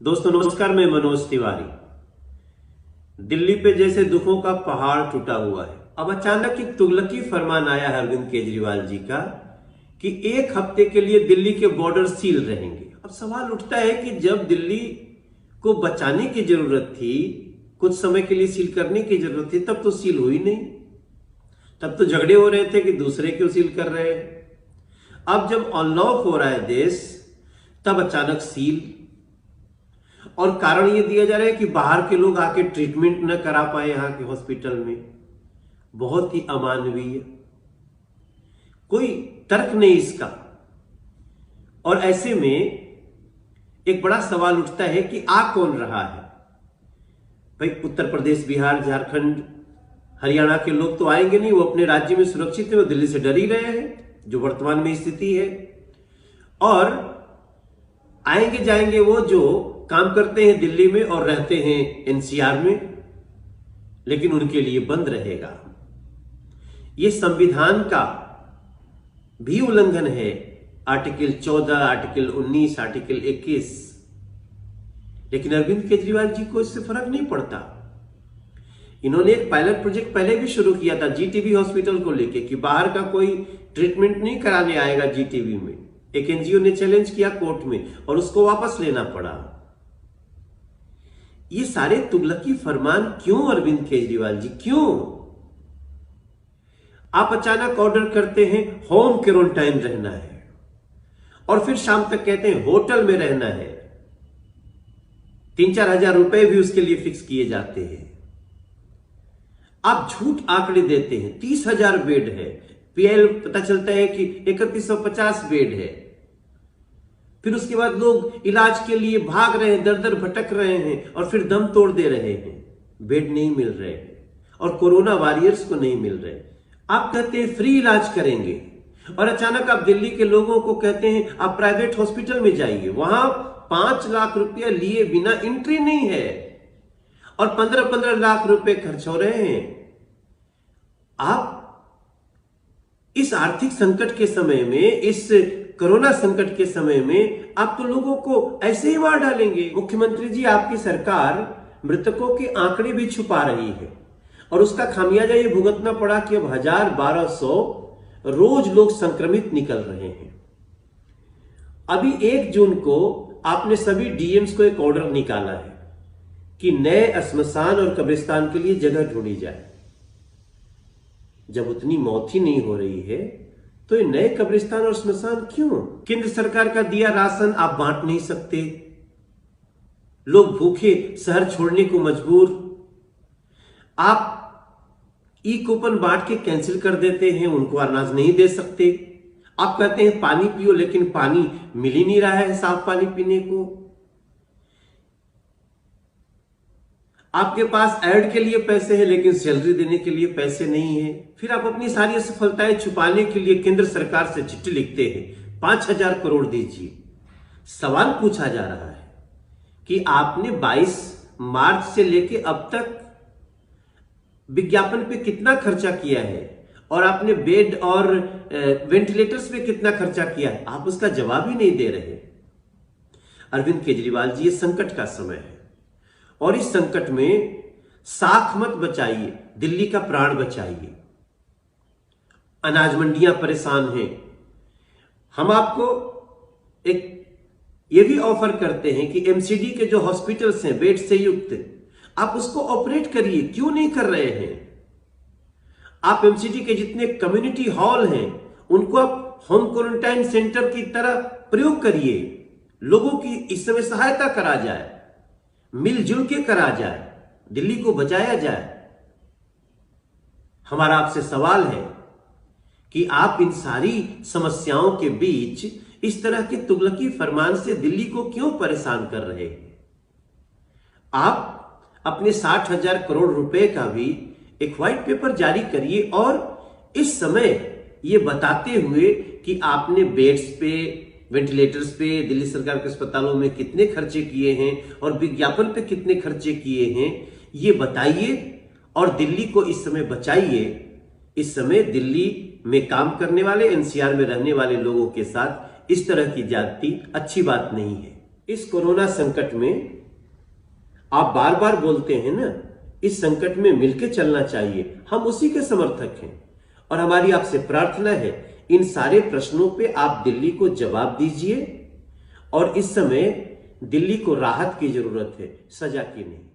दोस्तों नमस्कार, मैं मनोज तिवारी। दिल्ली पे जैसे दुखों का पहाड़ टूटा हुआ है। अब अचानक एक तुगलकी फरमान आया है अरविंद केजरीवाल जी का कि 1 हफ्ते के लिए दिल्ली के बॉर्डर सील रहेंगे। अब सवाल उठता है कि जब दिल्ली को बचाने की जरूरत थी, कुछ समय के लिए सील करने की जरूरत थी, तब तो सील हुई नहीं। तब तो झगड़े हो रहे थे कि दूसरे क्यों सील कर रहे हैं। अब जब अनलॉक हो रहा है देश, तब अचानक सील। और कारण यह दिया जा रहा है कि बाहर के लोग आके ट्रीटमेंट न करा पाए यहां के हॉस्पिटल में। बहुत ही अमानवीय, कोई तर्क नहीं इसका। और ऐसे में एक बड़ा सवाल उठता है कि आ कौन रहा है। भाई उत्तर प्रदेश, बिहार, झारखंड, हरियाणा के लोग तो आएंगे नहीं, वो अपने राज्य में सुरक्षित है, वो दिल्ली से डर ही रहे हैं जो वर्तमान में स्थिति है। और आएंगे जाएंगे वो जो काम करते हैं दिल्ली में और रहते हैं एनसीआर में, लेकिन उनके लिए बंद रहेगा। यह संविधान का भी उल्लंघन है। Article 14, article 19, article 21। लेकिन अरविंद केजरीवाल जी को इससे फर्क नहीं पड़ता। इन्होंने एक पायलट प्रोजेक्ट पहले भी शुरू किया था जीटीबी हॉस्पिटल को लेके कि बाहर का कोई ट्रीटमेंट नहीं कराने आएगा जीटीबी में। एक एनजीओ ने चैलेंज किया कोर्ट में और उसको वापस लेना पड़ा। ये सारे तुगलकी फरमान क्यों अरविंद केजरीवाल जी, क्यों? आप अचानक ऑर्डर करते हैं होम क्वारंटाइन रहना है और फिर शाम तक कहते हैं होटल में रहना है। 3-4 हजार रुपए भी उसके लिए फिक्स किए जाते हैं। आप झूठ आंकड़े देते हैं। 30,000 बेड है, पीएल पता चलता है कि 3150 बेड है। फिर उसके बाद लोग इलाज के लिए भाग रहे हैं, दर दर भटक रहे हैं और फिर दम तोड़ दे रहे हैं। बेड नहीं मिल रहे हैं और कोरोना वॉरियर्स को नहीं मिल रहे। आप कहते हैं फ्री इलाज करेंगे और अचानक आप दिल्ली के लोगों को कहते हैं आप प्राइवेट हॉस्पिटल में जाइए, वहां 5 लाख रुपया लिए बिना एंट्री नहीं है और 15-15 लाख रुपए खर्च हो रहे हैं। आप इस आर्थिक संकट के समय में, इस कोरोना संकट के समय में आप तो लोगों को ऐसे ही मार डालेंगे। मुख्यमंत्री जी, आपकी सरकार मृतकों के आंकड़े भी छुपा रही है और उसका खामियाजा ये भुगतना पड़ा कि अब 1000-1200 रोज लोग संक्रमित निकल रहे हैं। अभी 1 जून को आपने सभी डीएम्स को एक ऑर्डर निकाला है कि नए श्मशान और कब्रिस्तान के लिए जगह ढूंढी जाए। जब उतनी मौत ही नहीं हो रही है तो ये नए कब्रिस्तान और श्मशान क्यों? केंद्र सरकार का दिया राशन आप बांट नहीं सकते, लोग भूखे शहर छोड़ने को मजबूर। आप ई कूपन बांट के कैंसिल कर देते हैं, उनको अनाज नहीं दे सकते। आप कहते हैं पानी पियो, लेकिन पानी मिल ही नहीं रहा है साफ पानी पीने को। आपके पास ऐड के लिए पैसे हैं लेकिन सैलरी देने के लिए पैसे नहीं है। फिर आप अपनी सारी असफलताएं छुपाने के लिए केंद्र सरकार से चिट्ठी लिखते हैं 5000 करोड़ दीजिए। सवाल पूछा जा रहा है कि आपने 22 मार्च से लेके अब तक विज्ञापन पे कितना खर्चा किया है और आपने बेड और वेंटिलेटर्स पे कितना खर्चा किया है, आप उसका जवाब ही नहीं दे रहे। अरविंद केजरीवाल जी, ये संकट का समय है और इस संकट में साख मत बचाइए, दिल्ली का प्राण बचाइए। अनाज मंडियां परेशान हैं। हम आपको एक ये भी ऑफर करते हैं कि एमसीडी के जो हॉस्पिटल्स हैं बेड से युक्त, आप उसको ऑपरेट करिए। क्यों नहीं कर रहे हैं? आप एमसीडी के जितने कम्युनिटी हॉल हैं उनको आप होम क्वारंटाइन सेंटर की तरह प्रयोग करिए। लोगों की इस समय सहायता करा जाए, मिलजुल के करा जाए, दिल्ली को बचाया जाए। हमारा आपसे सवाल है कि आप इन सारी समस्याओं के बीच इस तरह के तुगलकी फरमान से दिल्ली को क्यों परेशान कर रहे हैं? आप अपने 60,000 करोड़ रुपए का भी एक व्हाइट पेपर जारी करिए और इस समय यह बताते हुए कि आपने बेड्स पे, वेंटिलेटर्स पे, दिल्ली सरकार के अस्पतालों में कितने खर्चे किए हैं और विज्ञापन पे कितने खर्चे किए हैं, ये बताइए और दिल्ली को इस समय बचाइए। इस समय दिल्ली में काम करने वाले, एनसीआर में रहने वाले लोगों के साथ इस तरह की ज्यादती अच्छी बात नहीं है। इस कोरोना संकट में आप बार बार बोलते हैं ना, इस संकट में मिलकर चलना चाहिए, हम उसी के समर्थक हैं। और हमारी आपसे प्रार्थना है, इन सारे प्रश्नों पे आप दिल्ली को जवाब दीजिए। और इस समय दिल्ली को राहत की जरूरत है, सजा की नहीं।